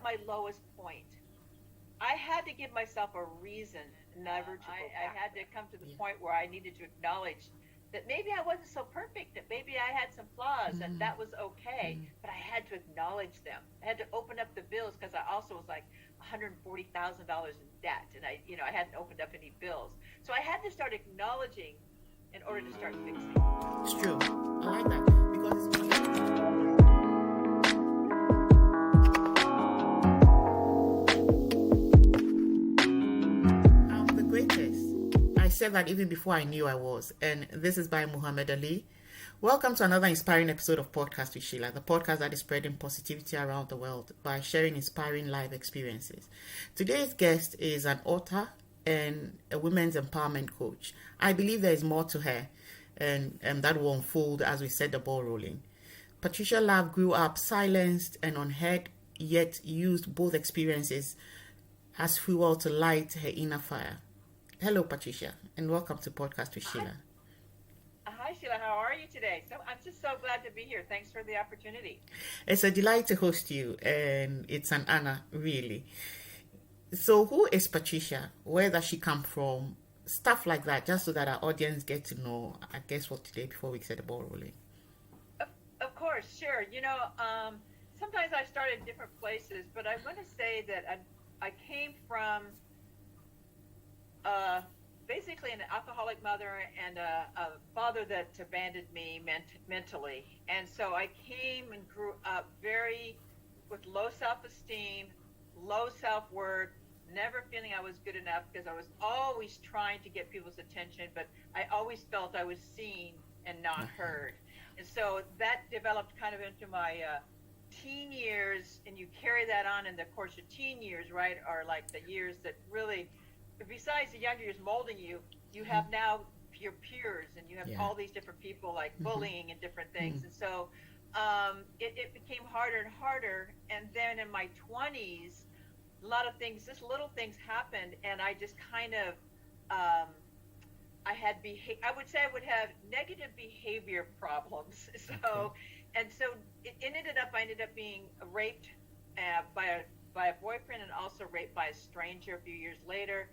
my lowest point, I had to give myself a reason never to go back. I had to come to the point where I needed to acknowledge that maybe I wasn't so perfect, that maybe I had some flaws, and that was okay. But I had to acknowledge them. I had to open up the bills, because I also was like $140,000 in debt, and I hadn't opened up any bills. So I had to start acknowledging in order to start fixing. It's true. I like that because it's I'm the greatest. I said that even before I knew I was. And this is by Muhammad Ali. Welcome to another inspiring episode of Podcast with Sheila, the podcast that is spreading positivity around the world by sharing inspiring life experiences. Today's guest is an author and a women's empowerment coach. I believe there is more to her, and that will unfold as we set the ball rolling. Patricia Love grew up silenced and unheard, yet used both experiences as fuel to light her inner fire. Hello, Patricia, and welcome to Podcast with Sheila. Hi, Sheila. How are you today? I'm just so glad to be here. Thanks for the opportunity. It's a delight to host you, and it's an honor, really. So who is Patricia? Where does she come from? Stuff like that, just so that our audience get to know, I guess, for today before we set the ball rolling. Of course, sure. Sometimes I start in different places, but I want to say that I came from basically an alcoholic mother and a father that abandoned me mentally. And so I came and grew up with low self-esteem, low self-worth, never feeling I was good enough, because I was always trying to get people's attention, but I always felt I was seen and not heard. And so that developed kind of into my teen years, and you carry that on in the course of teen years, right, are like the years that really, besides the younger years molding you, you have now your peers, and you have all these different people like bullying and different things. And so it became harder and harder. And then in my 20s, a lot of things, just little things happened, and I just kind of, I would say I would have negative behavior problems. So, and so I ended up being raped by a boyfriend, and also raped by a stranger a few years later.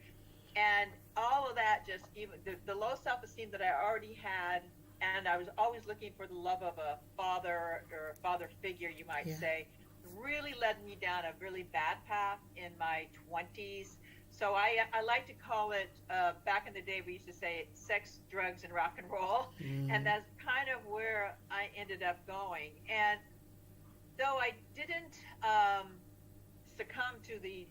And all of that, just even the low self-esteem that I already had, and I was always looking for the love of a father or a father figure, you might say, really led me down a really bad path in my 20s. So I like to call it, back in the day, we used to say sex, drugs, and rock and roll. And that's kind of where I ended up going. And though I didn't succumb to the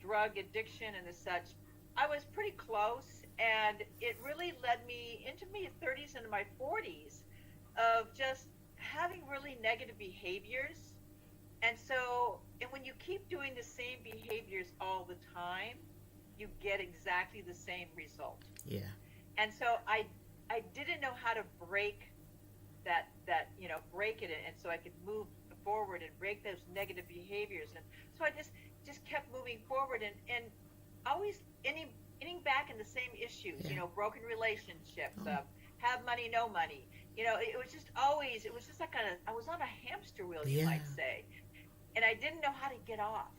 drug addiction and the such, I was pretty close, and it really led me into my 30s and my 40s of just having really negative behaviors. And so, and when you keep doing the same behaviors all the time, you get exactly the same result. Yeah. And so I didn't know how to break that break it, and so I could move forward and break those negative behaviors. And so I just kept moving forward, and always ending back in the same issues, broken relationships, have money, no money. It was just like I was on a hamster wheel, you might say. And I didn't know how to get off.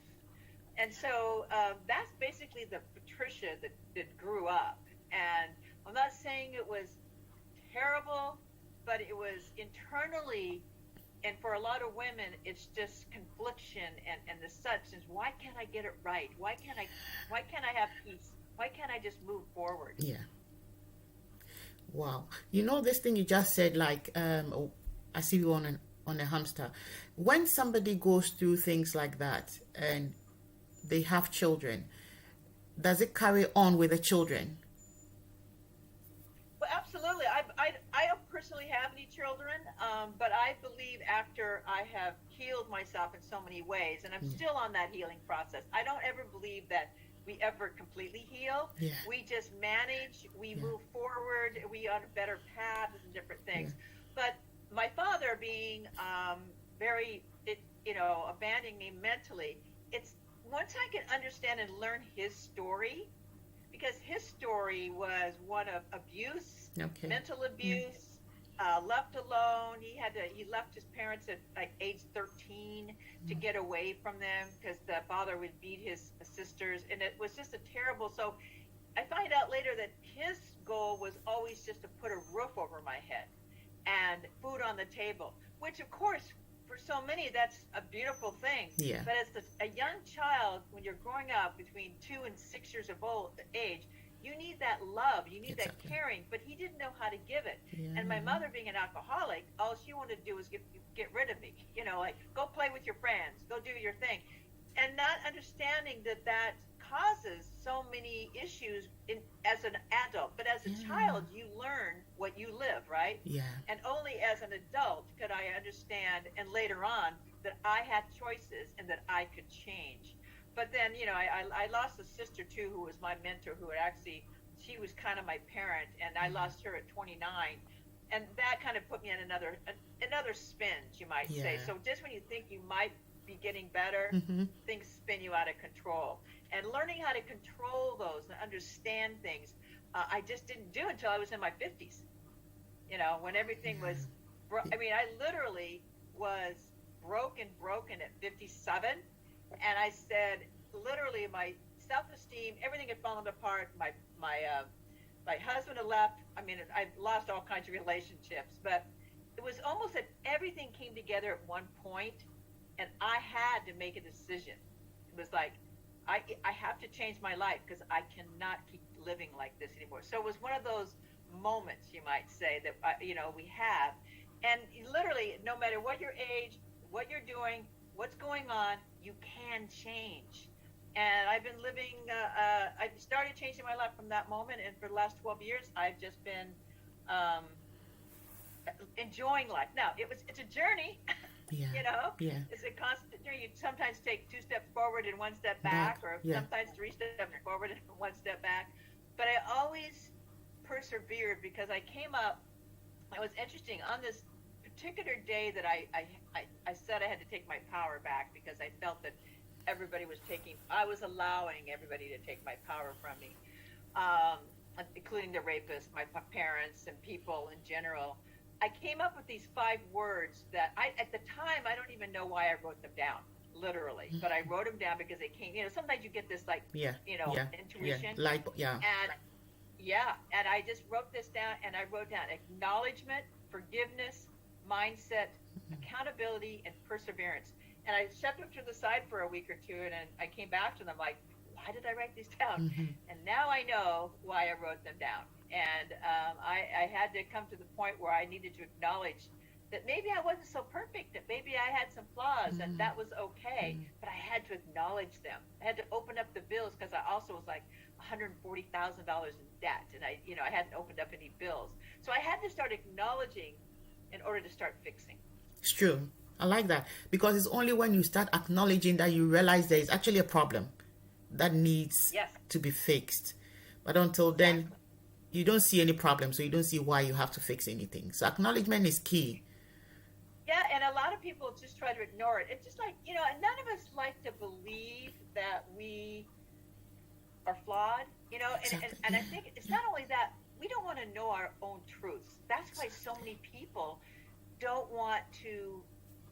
And so that's basically the Patricia that grew up. And I'm not saying it was terrible, but it was internally, and for a lot of women, it's just confliction and the such. Is why can't I get it right? Why can't I have peace? Why can't I just move forward? Yeah. Wow. This thing you just said, like, I see you on a hamster. When somebody goes through things like that and they have children, does it carry on with the children? Well, absolutely. I don't personally have any children, but I believe after I have healed myself in so many ways, and I'm still on that healing process, I don't ever believe that we ever completely heal. Yeah. We just manage, we move forward, we on a better path and different things. But my father being abandoning me mentally, it's once I can understand and learn his story, because his story was one of abuse, mental abuse, left alone. He left his parents at like age 13 to get away from them because the father would beat his sisters, and it was just a terrible. So I find out later that his goal was always just to put a roof over my head and food on the table, which of course for so many that's a beautiful thing. Yeah. But as a young child, when you're growing up between 2 and 6 years of age, you need that love, you need that caring, but he didn't know how to give it. Yeah. And my mother, being an alcoholic, all she wanted to do was get rid of me. You know, like, go play with your friends, go do your thing. And not understanding that causes so many issues as an adult. But as a child, you learn what you live, right? Yeah. And only as an adult could I understand, and later on, that I had choices and that I could change. But then, you know, I lost a sister, too, who was my mentor, who had actually, she was kind of my parent, and I lost her at 29. And that kind of put me in another spin, you might say. So just when you think you might be getting better, things spin you out of control. And learning how to control those and understand things, I just didn't do until I was in my 50s. You know, when everything was, I mean, I literally was broken at 57. And I said, literally, my self-esteem, everything had fallen apart. My husband had left. I mean, I lost all kinds of relationships, but it was almost that everything came together at one point, and I had to make a decision. It was like, I have to change my life because I cannot keep living like this anymore. So it was one of those moments, you might say, that we have. And literally, no matter what your age, what you're doing, what's going on, you can change. And I've been living, I started changing my life from that moment, and for the last 12 years, I've just been enjoying life. Now, it's a journey, you know? Yeah. It's a constant journey. You sometimes take 2 steps forward and 1 step back, or sometimes 3 steps forward and 1 step back. But I always persevered because I came up, it was interesting, on this particular day that I said I had to take my power back because I felt that I was allowing everybody to take my power from me, including the rapists, my parents, and people in general. I came up with these 5 words that at the time, I don't even know why I wrote them down, literally, but I wrote them down because they came, sometimes you get this intuition. And I just wrote this down, and I wrote down acknowledgement, forgiveness, mindset, accountability, and perseverance. And I set them to the side for a week or 2, and then I came back to them like, why did I write these down? And now I know why I wrote them down. And I had to come to the point where I needed to acknowledge that maybe I wasn't so perfect, that maybe I had some flaws, and that was okay, but I had to acknowledge them. I had to open up the bills because I also was like $140,000 in debt, and I hadn't opened up any bills. So I had to start acknowledging in order to start fixing. It's true. I like that, because it's only when you start acknowledging that you realize there is actually a problem that needs to be fixed. But until then, you don't see any problem, so you don't see why you have to fix anything. So acknowledgement is key. Yeah, and a lot of people just try to ignore it. It's just like, none of us like to believe that we are flawed, and I think it's not only that, we don't want to know our own truths. That's why so many people don't want to,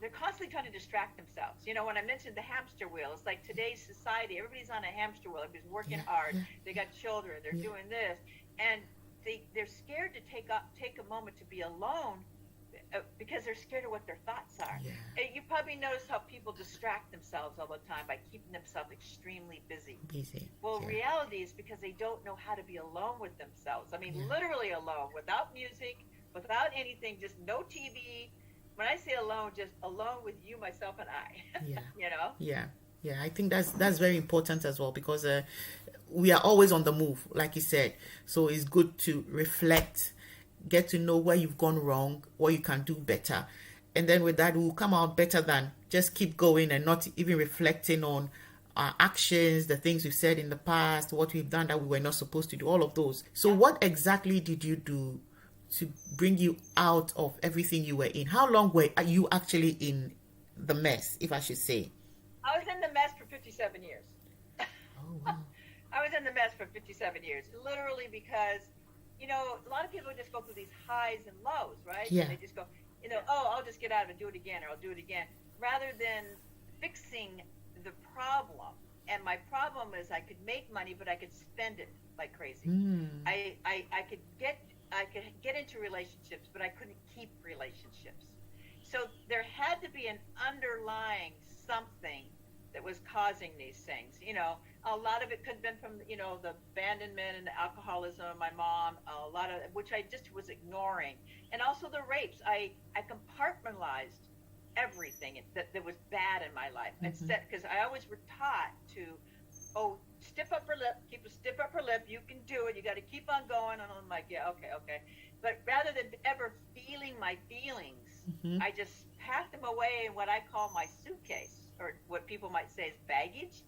they're constantly trying to distract themselves. When I mentioned the hamster wheel, it's like today's society, everybody's on a hamster wheel, everybody's working hard, they got children, they're doing this, and they're scared to take a moment to be alone because they're scared of what their thoughts are. And you probably notice how people distract themselves all the time by keeping themselves extremely busy. Well, reality is because they don't know how to be alone with themselves. I mean, literally alone, without music, without anything, just no TV. When I say alone, just alone with you, myself, and I. Yeah, I think that's very important as well, because we are always on the move, like you said. So it's good to reflect, get to know where you've gone wrong, what you can do better. And then with that, we'll come out better than just keep going and not even reflecting on our actions, the things we've said in the past, what we've done that we were not supposed to do, all of those. So what exactly did you do to bring you out of everything you were in? How long were you actually in the mess, if I should say? I was in the mess for 57 years. Oh, wow. I was in the mess for 57 years, literally, because a lot of people just go through these highs and lows, right? Yeah. And they just go, oh, I'll just get out of it and do it again, or I'll do it again, rather than fixing the problem. And my problem is I could make money, but I could spend it like crazy. I could get into relationships, but I couldn't keep relationships. So there had to be an underlying something that was causing these things. A lot of it could have been from, the abandonment and the alcoholism of my mom, a lot of which I just was ignoring. And also the rapes. I compartmentalized everything that was bad in my life. Instead, because I always were taught to, stiff upper lip, keep a stiff upper lip, you can do it, you got to keep on going. And I'm like, yeah, okay. But rather than ever feeling my feelings, I just packed them away in what I call my suitcase, or what people might say is baggage.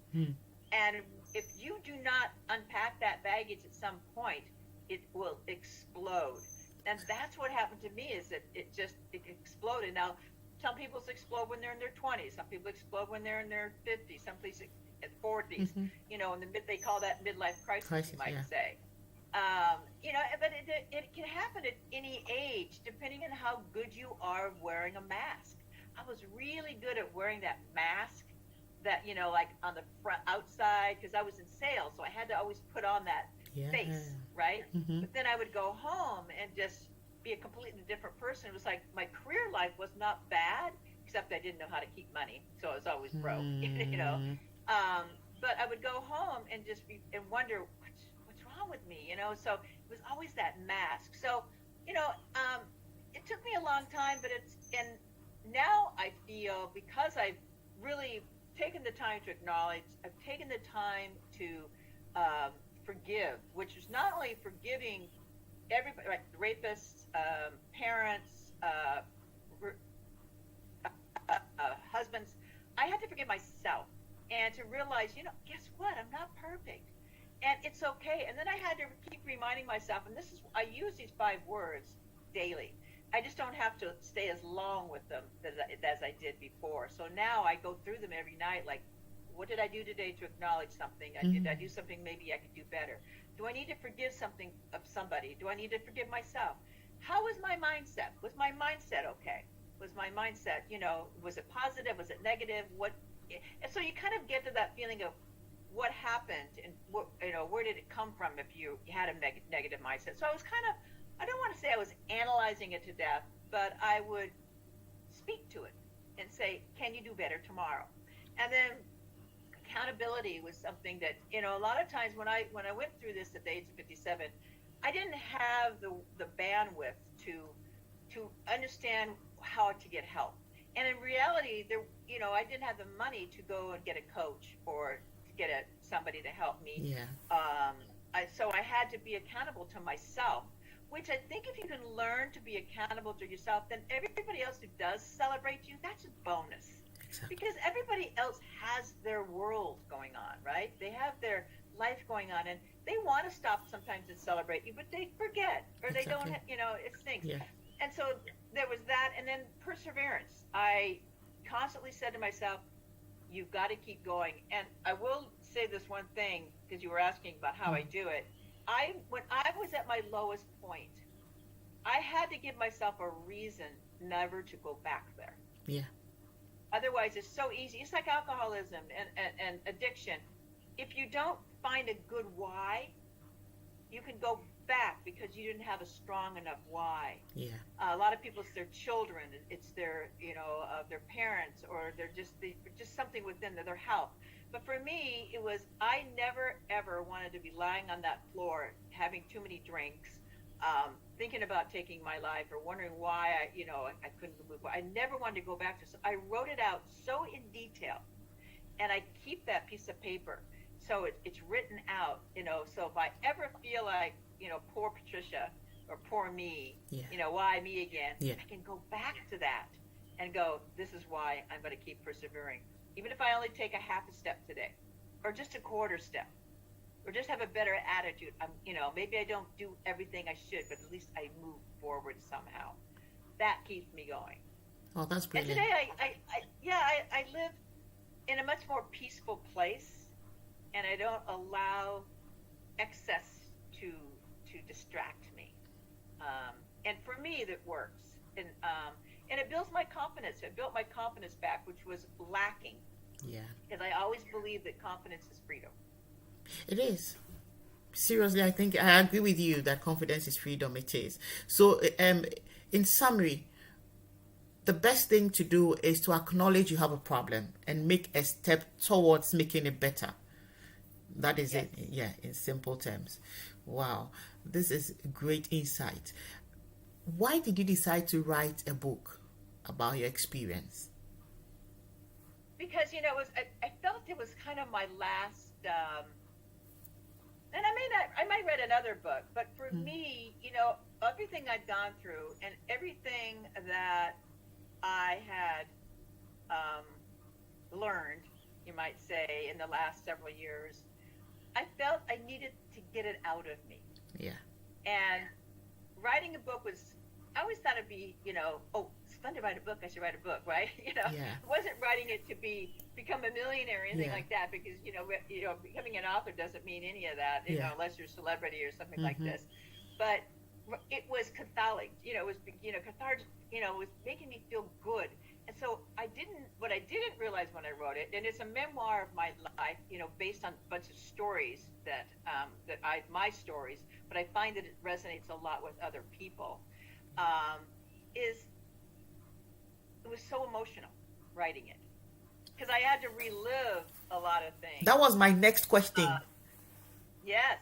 And if you do not unpack that baggage at some point, it will explode. And that's what happened to me, is that it exploded. Now, some people explode when they're in their 20s. Some people explode when they're in their 50s. Some people at 40s. They call that midlife crisis, you might say. But it can happen at any age, depending on how good you are of wearing a mask. I was really good at wearing that mask, that, like on the front outside, because I was in sales, so I had to always put on that face, right? But then I would go home and just be a completely different person. It was like my career life was not bad, except I didn't know how to keep money, so I was always broke, But I would go home and just wonder what's wrong with me, So it was always that mask. So, it took me a long time, and now I feel, because I've really taken the time to acknowledge, I've taken the time to forgive, which is not only forgiving everybody, like rapists, parents, husbands. I had to forgive myself and to realize, guess what? I'm not perfect, and it's okay. And then I had to keep reminding myself, and I use these 5 words daily. I just don't have to stay as long with them as I did before. So now I go through them every night, like, what did I do today to acknowledge something? Did I do something maybe I could do better? Do I need to forgive something of somebody? Do I need to forgive myself? How was my mindset? Was my mindset okay? Was my mindset, was it positive? Was it negative? And so you kind of get to that feeling of what happened and where did it come from if you had a negative mindset. So I was I don't want to say I was analyzing it to death, but I would speak to it and say, can you do better tomorrow? And then accountability was something that, a lot of times when I went through this at the age of 57, I didn't have the bandwidth to understand how to get help. And in reality, I didn't have the money to go and get a coach or to get somebody to help me. Yeah. So I had to be accountable to myself, which I think if you can learn to be accountable to yourself, then everybody else who does celebrate you, that's a bonus. Exactly. Because everybody else has their world going on, right? They have their life going on, and they want to stop sometimes and celebrate you, but they forget, or they don't, it stinks. Yeah. And so there was that, and then perseverance. I constantly said to myself, you've got to keep going. And I will say this one thing, because you were asking about how I do it. When I was at my lowest point, I had to give myself a reason never to go back there. Yeah. Otherwise, it's so easy. It's like alcoholism and addiction. If you don't find a good why, you can go back because you didn't have a strong enough why. Yeah. A lot of people, it's their children, it's their, their parents, or they're just something within their health. But for me, it was, I never, ever wanted to be lying on that floor, having too many drinks, thinking about taking my life, or wondering why I couldn't move. I never wanted to go back to it. So I wrote it out so in detail, and I keep that piece of paper. So it's written out, so if I ever feel like, poor Patricia or poor me, why me again, I can go back to that and go, this is why I'm going to keep persevering. Even if I only take a half a step today, or just a quarter step, or just have a better attitude. Maybe I don't do everything I should, but at least I move forward somehow. That keeps me going. Oh, that's brilliant. And today, I live in a much more peaceful place, and I don't allow excess to to distract me. And for me, that works. And it builds my confidence. It built my confidence back, which was lacking. Yeah. Because I always believe that confidence is freedom. It is. Seriously, I think I agree with you that confidence is freedom. It is. So, in summary, the best thing to do is to acknowledge you have a problem and make a step towards making it better. That is it. Yeah, in simple terms. Wow, this is great insight. Why did you decide to write a book about your experience? Because, it was, I felt it was kind of my last, and I might read another book, but for me, everything I'd gone through and everything that I had learned, you might say, in the last several years, I felt I needed to get it out of me. Yeah. And writing a book was, I always thought it'd be, it's fun to write a book, I should write a book, right? Yeah. I wasn't writing it to become a millionaire or anything Yeah. like that, because, becoming an author doesn't mean any of that, Yeah. unless you're a celebrity or something like this. But it was cathartic, it was, cathartic, it was making me feel good. And so what I didn't realize when I wrote it, and it's a memoir of my life, based on a bunch of stories my stories, but I find that it resonates a lot with other people, is it was so emotional writing it, because I had to relive a lot of things. That was my next question. Yes.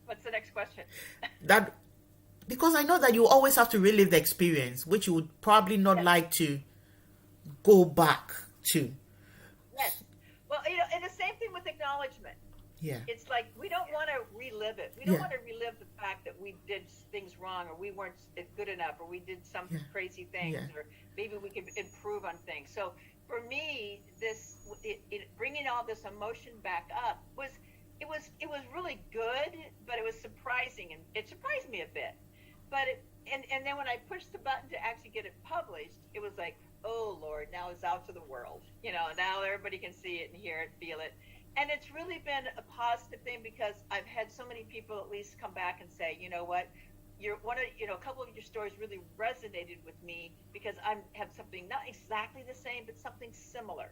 What's the next question? Because I know that you always have to relive the experience, which you would probably not like to go back to. Yes. Well, and the same thing with acknowledgement. Yeah. It's like we don't want to relive it. We don't want to relive the fact that we did things wrong, or we weren't good enough, or we did some crazy things, or maybe we could improve on things. So for me, bringing all this emotion back up was really good, but it was surprising, and it surprised me a bit. But and then when I pushed the button to actually get it published, it was like, oh Lord, now it's out to the world. Now everybody can see it and hear it, feel it. And it's really been a positive thing, because I've had so many people at least come back and say, you know what, a couple of your stories really resonated with me, because I have something not exactly the same, but something similar.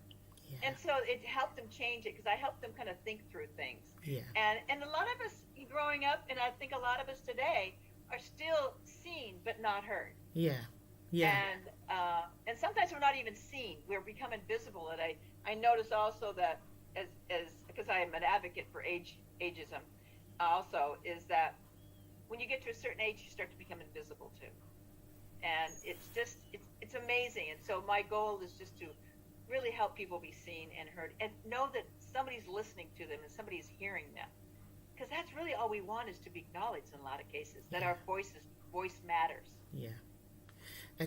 Yeah. And so it helped them change it, because I helped them kind of think through things. Yeah. And a lot of us growing up, and I think a lot of us today, are still seen but not heard. Yeah. Yeah. And sometimes we're not even seen. We're become invisible. And I notice also that as because I am an advocate for ageism, also, is that when you get to a certain age, you start to become invisible too. And it's amazing. And so my goal is just to really help people be seen and heard, and know that somebody's listening to them and somebody's hearing them. Because that's really all we want, is to be acknowledged in a lot of cases, that our voice matters. Yeah.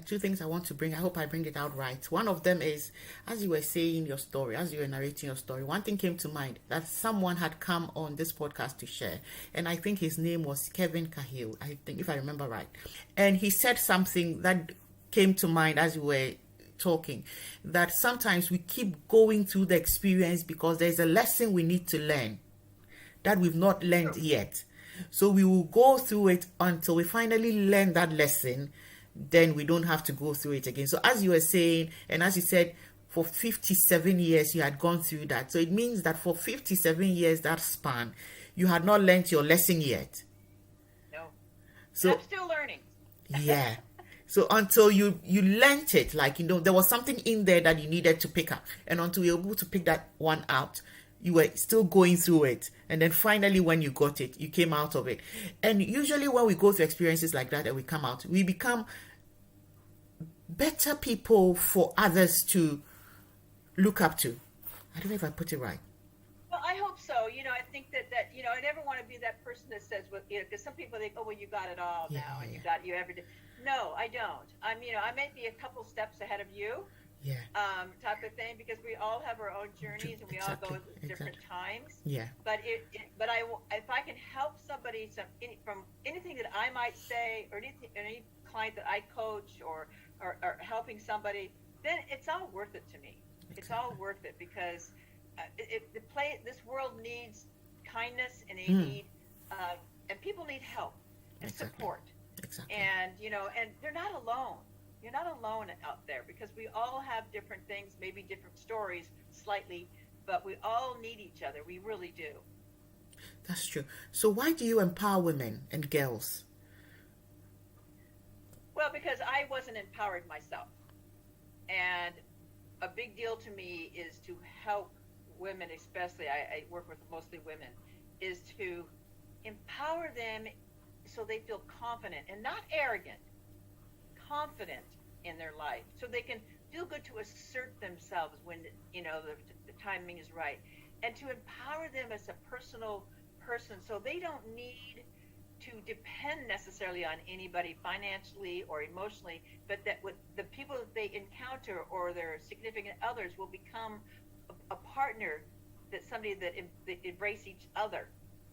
Two things I want to bring. I hope I bring it out right. One of them is, as you were saying your story, as you were narrating your story, one thing came to mind, that someone had come on this podcast to share. And I think his name was Kevin Cahill, I think, if I remember right. And he said something that came to mind as you were talking, that sometimes we keep going through the experience because there's a lesson we need to learn that we've not learned yet. So we will go through it until we finally learn that lesson. Then we don't have to go through it again. So as you were saying, and as you said, for 57 years you had gone through that. So it means that for 57 years, that span, you had not learned your lesson yet. No. So I'm still learning. Yeah. So until you learned it, there was something in there that you needed to pick up. And until you were able to pick that one out, you were still going through it. And then finally, when you got it, you came out of it. And usually when we go through experiences like that and we come out, we become better people for others to look up to. I don't know if I put it right. Well, I hope so. I think that I never want to be that person that says, well, because some people think, oh, well, you got it all now, and you ever did. No, I don't. I may be a couple steps ahead of you. Yeah. Type of thing, because we all have our own journeys, and we all go at different times. Yeah. But if I can help somebody from anything that I might say, or any client that I coach, or helping somebody, then it's all worth it to me. Exactly. It's all worth it, because this world needs kindness, and they need and people need help and Exactly. support. Exactly. And, and they're not alone. You're not alone out there, because we all have different things, maybe different stories slightly, but we all need each other. We really do. That's true. So why do you empower women and girls? Well, because I wasn't empowered myself. And a big deal to me is to help women, especially, I work with mostly women, is to empower them so they feel confident and not arrogant, confident in their life, so they can feel good to assert themselves when the timing is right, and to empower them as a personal person, so they don't need to depend necessarily on anybody financially or emotionally, but that with the people that they encounter or their significant others will become a partner, that somebody that embrace each other,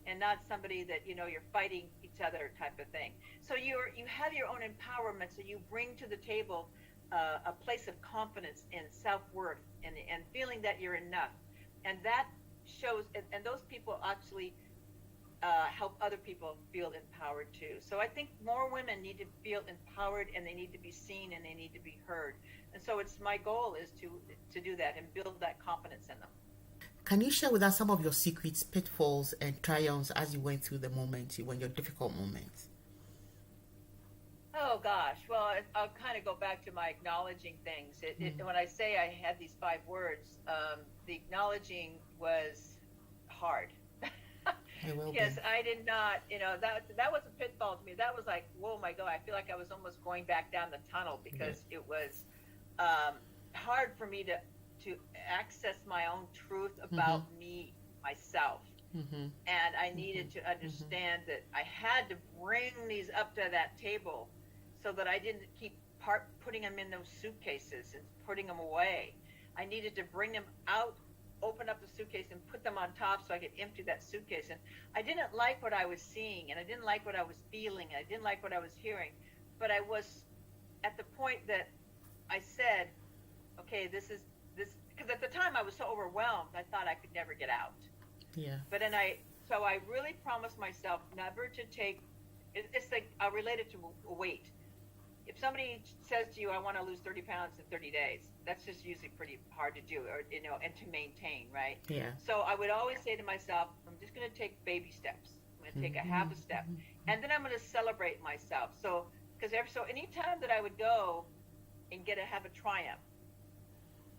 and not somebody that you're fighting each other type of thing. So you have your own empowerment, so you bring to the table a place of confidence and self-worth, and feeling that you're enough, and that shows, and those people actually help other people feel empowered too. So I think more women need to feel empowered, and they need to be seen, and they need to be heard. And so it's my goal is to do that and build that confidence in them. Can you share with us some of your secrets, pitfalls, and triumphs as you went through the moments, when your difficult moments? Oh gosh, well, I'll kind of go back to my acknowledging things. When I say I had these 5 words, the acknowledging was hard. Because I did not, that was a pitfall to me. That was like, whoa, my God, I feel like I was almost going back down the tunnel, because it was hard for me to access my own truth about me, myself. And I needed to understand that I had to bring these up to that table, so that I didn't keep putting them in those suitcases and putting them away. I needed to bring them out, open up the suitcase and put them on top, so I could empty that suitcase. And I didn't like what I was seeing, and I didn't like what I was feeling, and I didn't like what I was hearing. But I was at the point that I said, okay, this, because at the time I was so overwhelmed, I thought I could never get out. Yeah. But so I really promised myself never to take, it's like, I'll relate it to weight. If somebody says to you, I want to lose 30 pounds in 30 days, that's just usually pretty hard to do, or and to maintain, right? Yeah. So I would always say to myself, I'm just going to take baby steps. I'm going to take a half a step, and then I'm going to celebrate myself. So anytime that I would go and have a triumph,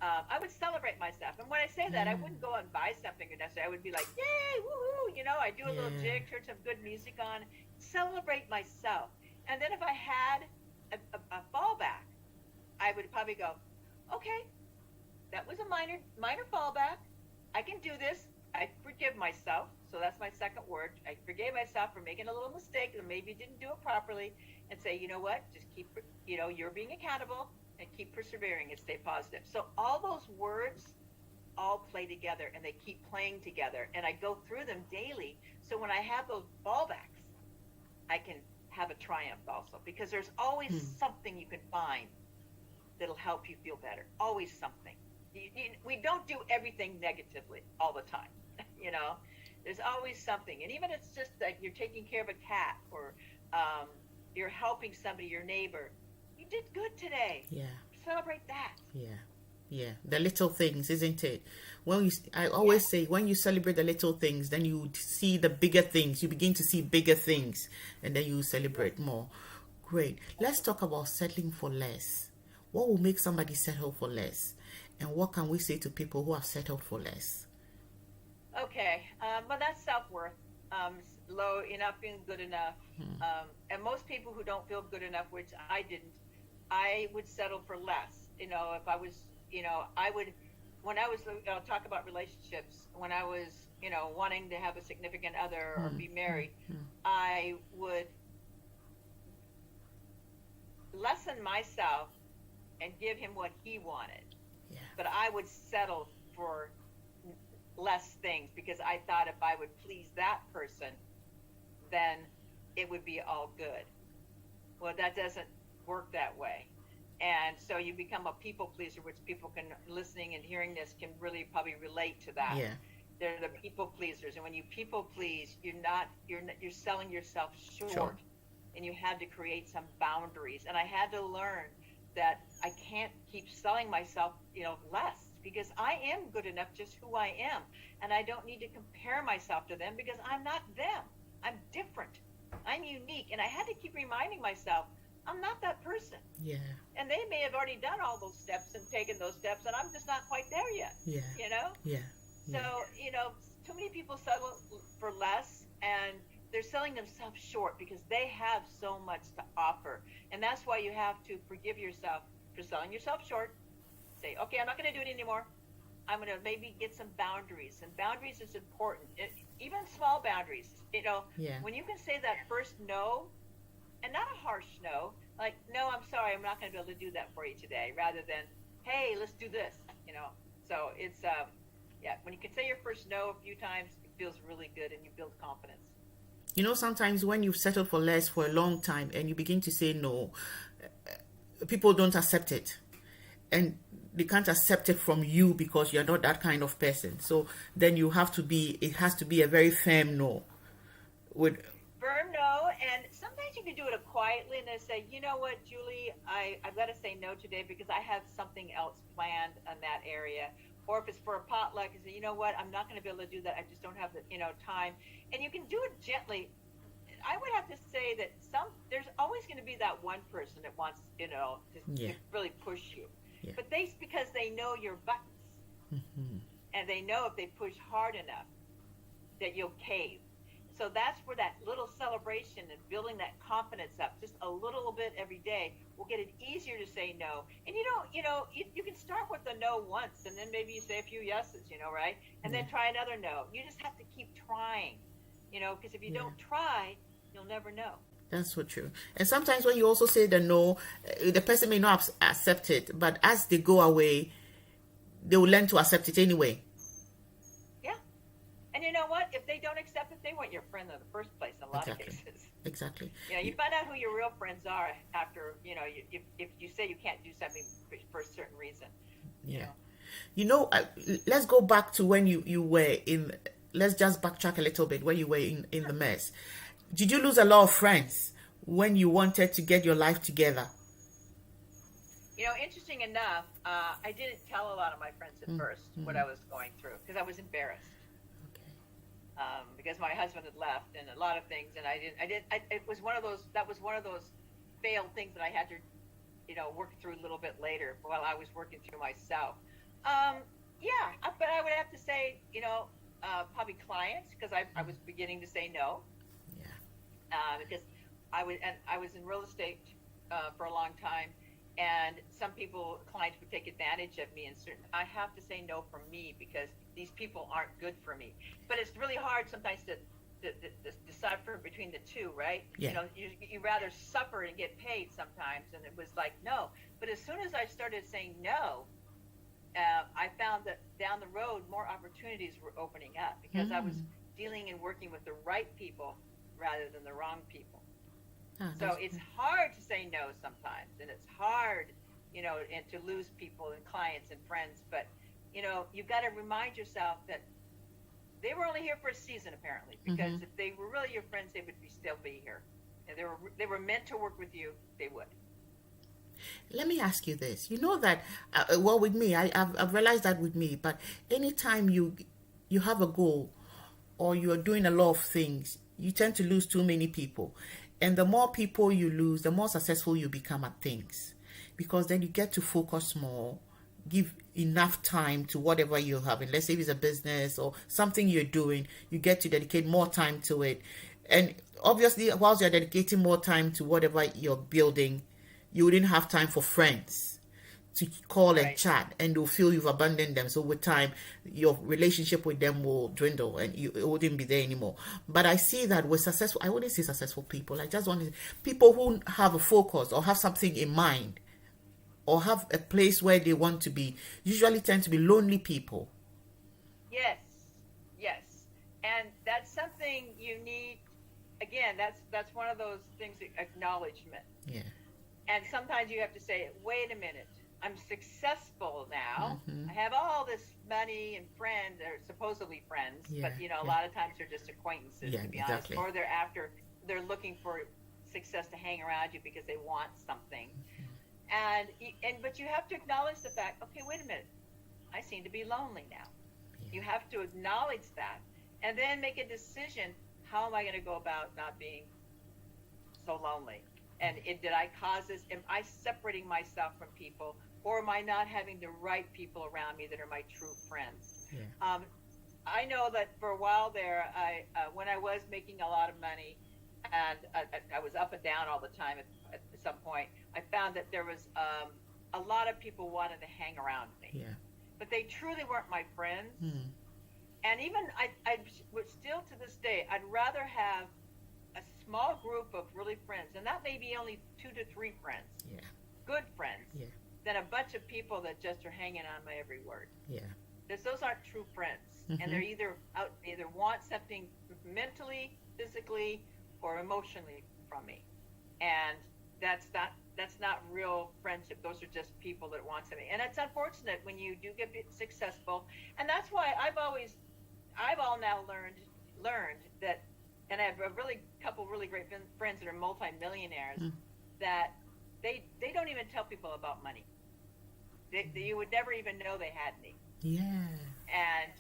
I would celebrate myself. And when I say that, I wouldn't go and buy something necessarily. I would be like, yay, woohoo! I do a little jig, turn some good music on, celebrate myself. And then if I had a fallback, I would probably go, okay, that was a minor fallback. I can do this. I forgive myself. So that's my second word. I forgave myself for making a little mistake, or maybe didn't do it properly, and say, you know what, just keep, you're being accountable, and keep persevering and stay positive. So all those words all play together, and they keep playing together, and I go through them daily. So when I have those fallbacks, I can have a triumph also, because there's always something you can find that'll help you feel better. Always something. We don't do everything negatively all the time. There's always something. And even if it's just like you're taking care of a cat, or you're helping somebody, your neighbor, you did good today. Yeah. Celebrate that. Yeah, the little things, isn't it? I always say, when you celebrate the little things, then you see the bigger things. You begin to see bigger things, and then you celebrate more. Great. Let's talk about settling for less. What will make somebody settle for less? And what can we say to people who have settled for less? Okay. Well, that's self-worth. Low, you're not feeling good enough. And most people who don't feel good enough, which I didn't, I would settle for less. If I was, I would, when I was, I'll talk about relationships, when I was, wanting to have a significant other or be married, I would lessen myself and give him what he wanted. Yeah. But I would settle for less things, because I thought if I would please that person, then it would be all good. Well, that doesn't work that way. And so you become a people pleaser, which people can, listening and hearing this, can really probably relate to that. Yeah. They're the people pleasers, and when you people please, you're selling yourself short. Sure. And you had to create some boundaries. And I had to learn that I can't keep selling myself, less, because I am good enough just who I am, and I don't need to compare myself to them because I'm not them. I'm different. I'm unique, and I had to keep reminding myself I'm not that person. Yeah. And they may have already done all those steps and taken those steps, and I'm just not quite there yet. Yeah. Yeah. So, too many people settle for less, and they're selling themselves short because they have so much to offer. And that's why you have to forgive yourself for selling yourself short. Say, okay, I'm not going to do it anymore. I'm going to maybe get some boundaries. And boundaries is important. Even small boundaries. Yeah. When you can say that first no, and not a harsh no, like, no, I'm sorry, I'm not going to be able to do that for you today, rather than, hey, let's do this, So it's, when you can say your first no a few times, it feels really good and you build confidence. Sometimes when you've settled for less for a long time and you begin to say no, people don't accept it. And they can't accept it from you because you're not that kind of person. So then it has to be a very firm no. Firm no, and sometimes you can do it quietly and then say, you know what, Julie, I've got to say no today because I have something else planned in that area. Or if it's for a potluck, you say, you know what, I'm not going to be able to do that. I just don't have the time. And you can do it gently. I would have to say that there's always going to be that one person that wants, to really push you. Yeah. But because they know your buttons. Mm-hmm. And they know if they push hard enough that you'll cave. So that's where that little celebration and building that confidence up just a little bit every day will get it easier to say no. And you can start with the no once, and then maybe you say a few yeses, right? And then try another no. You just have to keep trying, because if you don't try, you'll never know. That's so true. And sometimes when you also say the no, the person may not accept it, but as they go away, they will learn to accept it anyway. And you know what? If they don't accept it, they weren't your friend in the first place in a lot of cases. Exactly. You find out who your real friends are after, if you say you can't do something for a certain reason. Yeah. Let's go back to when you were in, let's just backtrack a little bit, when you were in the mess. Did you lose a lot of friends when you wanted to get your life together? Interesting enough, I didn't tell a lot of my friends at first what I was going through because I was embarrassed. Because my husband had left and a lot of things, and it was one of those failed things that I had to, work through a little bit later while I was working through myself. But I would have to say, probably clients, because I was beginning to say no. Yeah. Because I was in real estate for a long time, and some clients would take advantage of me, and I have to say no for me because these people aren't good for me. But it's really hard sometimes to decipher between the two, right? Yeah. You rather suffer and get paid sometimes, and it was like no. But as soon as I started saying no, I found that down the road more opportunities were opening up because I was dealing and working with the right people rather than the wrong people. So it's hard to say no sometimes, and it's hard, and to lose people and clients and friends. But, you've got to remind yourself that they were only here for a season, apparently, because if they were really your friends, they would still be here. And they were meant to work with you, they would. Let me ask you this. You know that, with me, I've realized that with me, but anytime you have a goal or you're doing a lot of things, you tend to lose too many people. And the more people you lose, the more successful you become at things. Because then you get to focus more, give enough time to whatever you're having. Let's say if it's a business or something you're doing, you get to dedicate more time to it. And obviously, whilst you're dedicating more time to whatever you're building, you wouldn't have time for friends to call and chat, and they'll feel you've abandoned them. So with time, your relationship with them will dwindle and it wouldn't be there anymore. But I see that with successful, I wouldn't say successful people, I just want to people who have a focus or have something in mind or have a place where they want to be, usually tend to be lonely people. Yes. And that's something you need. Again, that's one of those things, acknowledgement. Yeah. And sometimes you have to say, wait a minute, I'm successful now. I have all this money and friends, or supposedly friends, but a lot of times they're just acquaintances, to be honest, or they're looking for success to hang around you because they want something. But you have to acknowledge the fact, okay, wait a minute, I seem to be lonely now. You have to acknowledge that and then make a decision. How am I going to go about not being so lonely? And did I cause this? Am I separating myself from people, or am I not having the right people around me that are my true friends? I know that for a while there, when I was making a lot of money, and I was up and down all the time at some point, I found that there was a lot of people wanted to hang around me. But they truly weren't my friends. And even I would still to this day, I'd rather have a small group of really friends, and that may be only 2 to 3 friends, good friends, than a bunch of people that just are hanging on my every word. Because those aren't true friends, and they're either want something mentally, physically, or emotionally from me, and that's not real friendship. Those are just people that want something, and it's unfortunate when you do get successful, and that's why I've all now learned that. And I have a couple really great friends that are multimillionaires that they don't even tell people about money. You would never even know they had any. And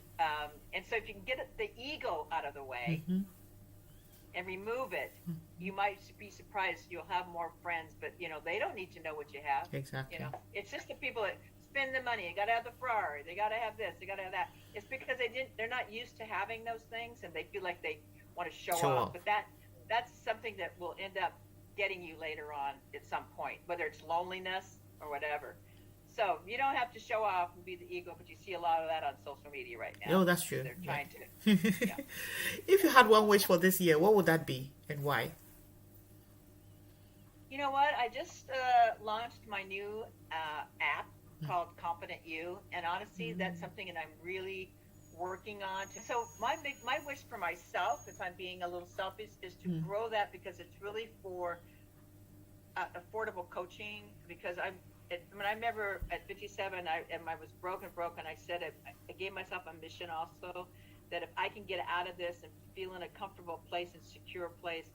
so if you can get the ego out of the way and remove it, you might be surprised you'll have more friends. But they don't need to know what you have. It's just the people that spend the money. You got to have the Ferrari. They got to have this. They got to have that. It's because they're not used to having those things, and they feel like they want to show off. But that's something that will end up getting you later on at some point, whether it's loneliness or whatever. So you don't have to show off and be the ego, but you see a lot of that on social media right now. Oh, that's true. They're trying to. If you had one wish for this year, what would that be, and why? You know what? I just launched my new app called Confident You, and honestly, that's something that I'm really working on. So my wish for myself, if I'm being a little selfish, is to grow that, because it's really for affordable coaching. Because I remember at 57, I was broken. I said I gave myself a mission also, that if I can get out of this and feel in a comfortable place and secure place,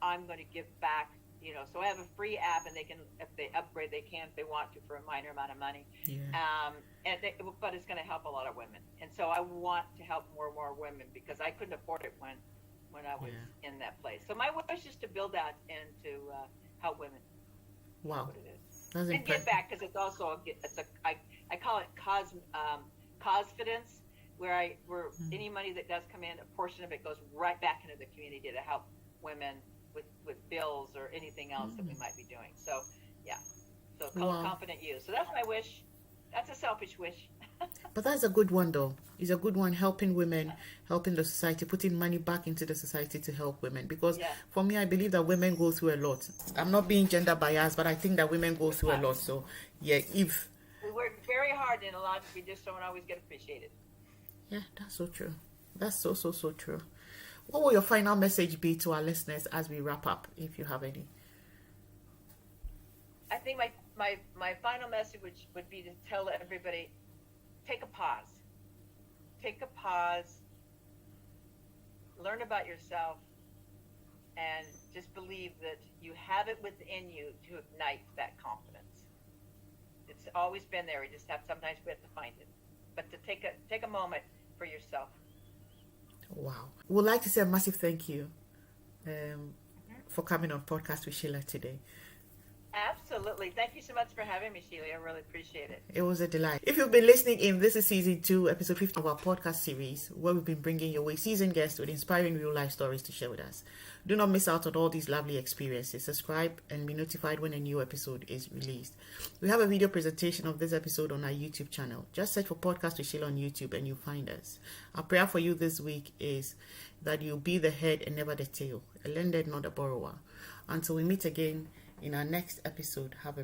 I'm going to give back. So I have a free app, and they can, if they upgrade, they can if they want to for a minor amount of money. But it's going to help a lot of women, and so I want to help more and more women, because I couldn't afford it when I was in that place. So my wish is to build that and to help women. Wow, what it is. That's and impressive. give back, because it's also I call it cause-fidence, where any money that does come in, a portion of it goes right back into the community to help women with bills or anything else that we might be doing. So call it Confident You. So that's my wish. That's a selfish wish. But that's a good one, though. It's a good one, helping women, helping the society, putting money back into the society to help women. Because for me, I believe that women go through a lot. I'm not being gender biased, but I think that women go through a lot. So if we work very hard in a lot, we just don't always get appreciated. Yeah, that's so true. That's so true. What will your final message be to our listeners as we wrap up, if you have any? I think my final message would be to tell everybody, take a pause. Take a pause. Learn about yourself, and just believe that you have it within you to ignite that confidence. It's always been there. Sometimes we have to find it. But to take a moment for yourself. Wow. We'd like to say a massive thank you for coming on Podcast with Sheila today. Absolutely. Thank you so much for having me, Sheila. I really appreciate it. It was a delight. If you've been listening in, this is season 2, episode 50 of our podcast series, where we've been bringing your way seasoned guests with inspiring real life stories to share with us. Do not miss out on all these lovely experiences. Subscribe and be notified when a new episode is released. We have a video presentation of this episode on our YouTube channel. Just search for Podcast with Sheila on YouTube and you'll find us. Our prayer for you this week is that you'll be the head and never the tail, a lender, not a borrower. Until we meet again in our next episode, have a